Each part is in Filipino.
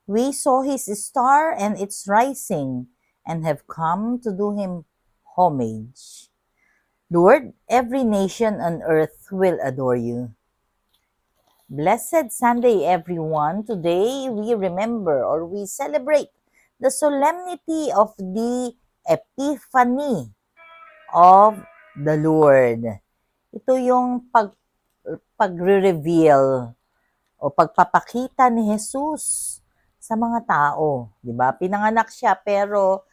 We saw his star and its rising, and have come to do him homage. Lord, every nation on earth will adore you. Blessed Sunday, everyone. Today we remember or we celebrate the solemnity of the Epiphany of the Lord. Ito yung pagre-reveal o pagpapakita ni Jesus sa mga tao, 'di ba? Pinanganak siya pero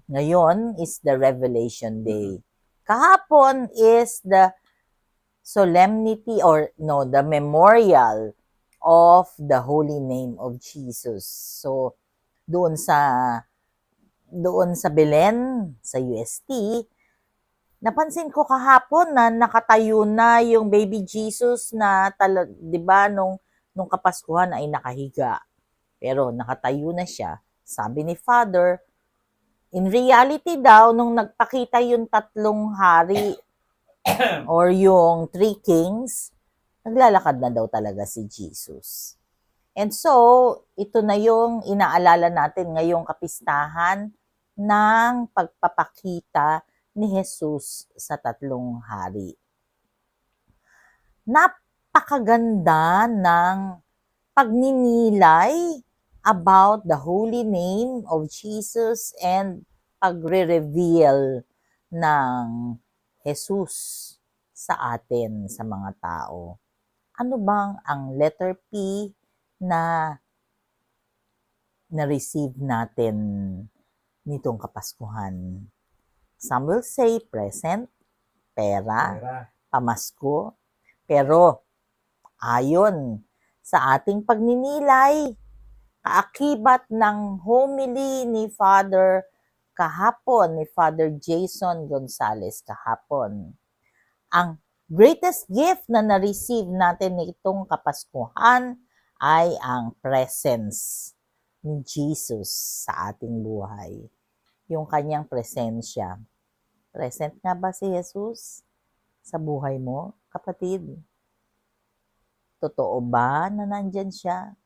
ngayon is the Revelation Day. Kahapon is the solemnity or no, the memorial of the holy name of Jesus. So doon sa Belen sa UST, napansin ko kahapon na nakatayo na yung baby Jesus na 'di ba nung Kapaskuhan ay nakahiga. Pero nakatayo na siya. Sabi ni Father, in reality daw nung nagpakita yung tatlong hari or yung three kings, naglalakad na daw talaga si Jesus. And so, ito na yung inaalala natin ngayong kapistahan ng pagpapakita ni Jesus sa tatlong hari. Napakaganda ng pagninilay about the holy name of Jesus and pagre-reveal ng Jesus sa atin, sa mga tao. Ano bang ang letter P na na-receive natin nitong Kapaskuhan? Some will say present, pera, pamasko. Pero ayon sa ating pagninilay, kaakibat ng homily ni Father kahapon, ni Father Jason Gonzalez kahapon, ang greatest gift na na-receive natin nitong Kapaskuhan ay ang presence ni Jesus sa ating buhay. Yung kanyang presensya. Present nga ba si Jesus sa buhay mo, kapatid? Totoo ba na nandyan siya?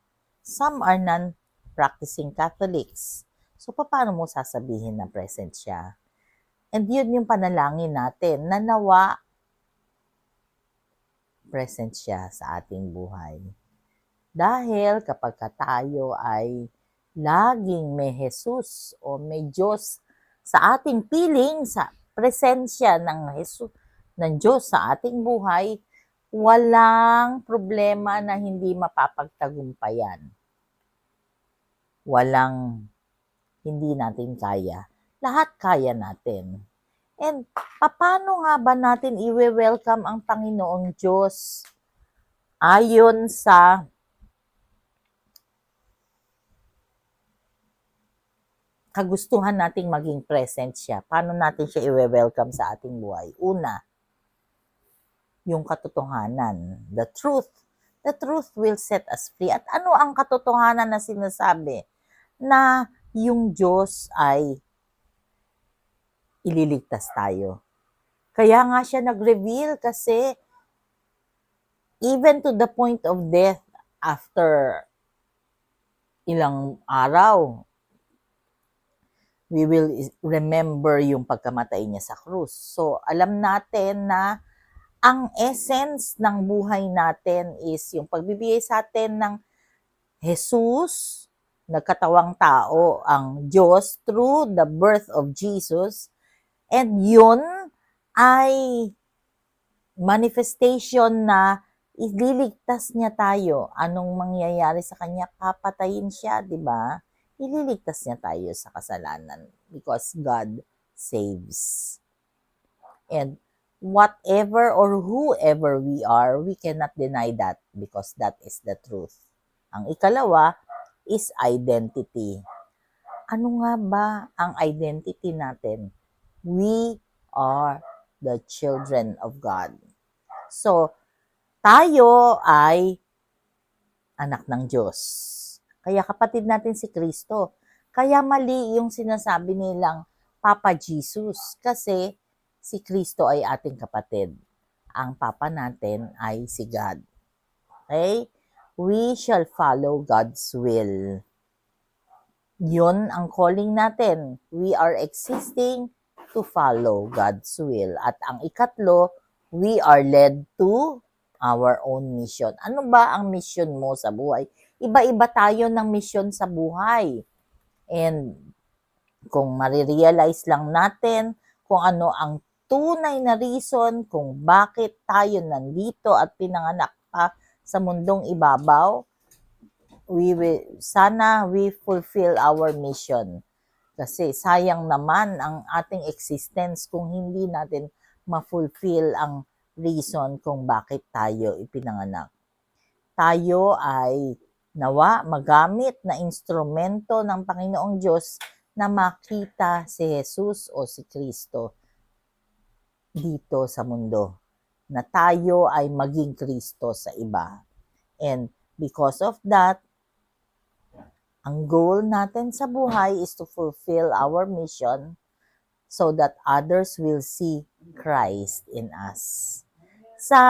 Some are non-practicing Catholics. So, paano mo sasabihin na present siya? And yun yung panalangin natin, na nawa present siya sa ating buhay. Dahil kapag tayo ay laging may Jesus o may Diyos sa ating piling, sa presensya ng Jesus, ng Diyos sa ating buhay, walang problema na hindi mapapagtagumpayan. Walang hindi natin kaya. Lahat kaya natin. And paano nga ba natin i-welcome ang Panginoong Diyos ayon sa kagustuhan nating maging present siya? Paano natin siya i-welcome sa ating buhay? Una, yung katotohanan, the truth. The truth will set us free. At ano ang katotohanan na sinasabi? Na yung Diyos ay ililigtas tayo. Kaya nga siya nag-reveal kasi even to the point of death, after ilang araw, we will remember yung pagkamatay niya sa krus. So, alam natin na ang essence ng buhay natin is yung pagbibigay sa atin ng Jesus, nagkatawang tao, ang Diyos, through the birth of Jesus. And yun ay manifestation na ililigtas niya tayo. Anong mangyayari sa kanya? Papatayin siya, di ba? Ililigtas niya tayo sa kasalanan because God saves. And whatever or whoever we are, we cannot deny that because that is the truth. Ang ikalawa is identity. Ano nga ba ang identity natin? We are the children of God. So, tayo ay anak ng Diyos. Kaya kapatid natin si Kristo. Kaya mali yung sinasabi nilang Papa Jesus kasi si Kristo ay ating kapatid. Ang Papa natin ay si God. Okay? We shall follow God's will. Yun ang calling natin. We are existing to follow God's will. At ang ikatlo, we are led to our own mission. Ano ba ang mission mo sa buhay? Iba-iba tayo ng mission sa buhay. And kung marirealize lang natin kung ano ang tunay na reason kung bakit tayo nandito at pinanganak pa sa mundong ibabaw, sana we fulfill our mission. Kasi sayang naman ang ating existence kung hindi natin ma-fulfill ang reason kung bakit tayo ipinanganak. Tayo ay nawa magamit na instrumento ng Panginoong Diyos na makita si Jesus o si Kristo dito sa mundo. Na tayo ay maging Kristo sa iba. And because of that, ang goal natin sa buhay is to fulfill our mission so that others will see Christ in us. Sa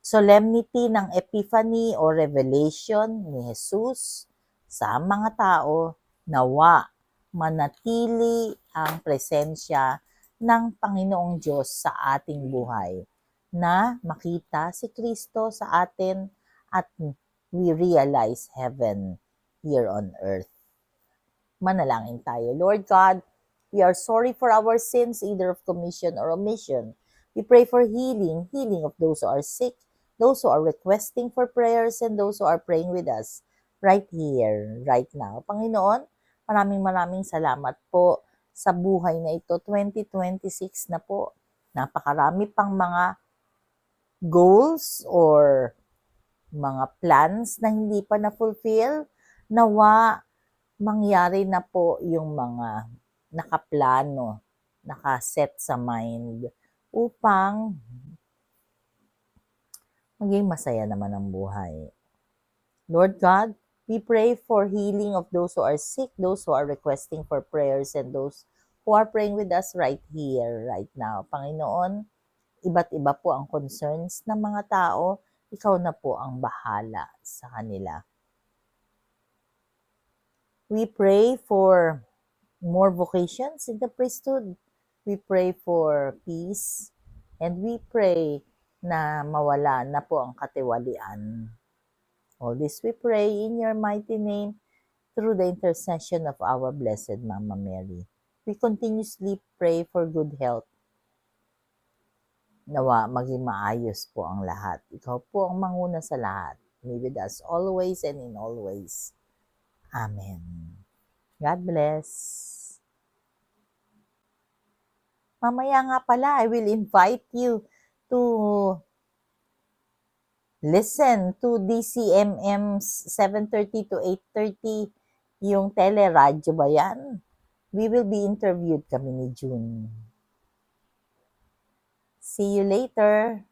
solemnity ng Epiphany o Revelation ni Jesus sa mga tao, nawa manatili ang presensya ng Panginoong Diyos sa ating buhay na makita si Kristo sa atin at we realize heaven here on earth. Manalangin tayo. Lord God, we are sorry for our sins, either of commission or omission. We pray for healing of those who are sick, those who are requesting for prayers, and those who are praying with us right here, right now. Panginoon, maraming salamat po sa buhay na ito. 2026 na po. Napakarami pang mga goals or mga plans na hindi pa na-fulfill. Nawa mangyari na po yung mga nakaplano, nakaset sa mind upang maging masaya naman ang buhay. Lord God, we pray for healing of those who are sick, those who are requesting for prayers, and those who are praying with us right here, right now. Panginoon, iba't iba po ang concerns ng mga tao. Ikaw na po ang bahala sa kanila. We pray for more vocations in the priesthood. We pray for peace. And we pray na mawala na po ang katiwalian. All this we pray in your mighty name through the intercession of our Blessed Mama Mary. We continuously pray for good health. Nawa maging maayos po ang lahat. Ikaw po ang manguna sa lahat. Be with us always and in all ways. Amen. God bless. Mamaya nga pala, I will invite you to listen to DCMM's 7:30 to 8:30, yung teleradyo ba yan? We will be interviewed kami ni June. See you later.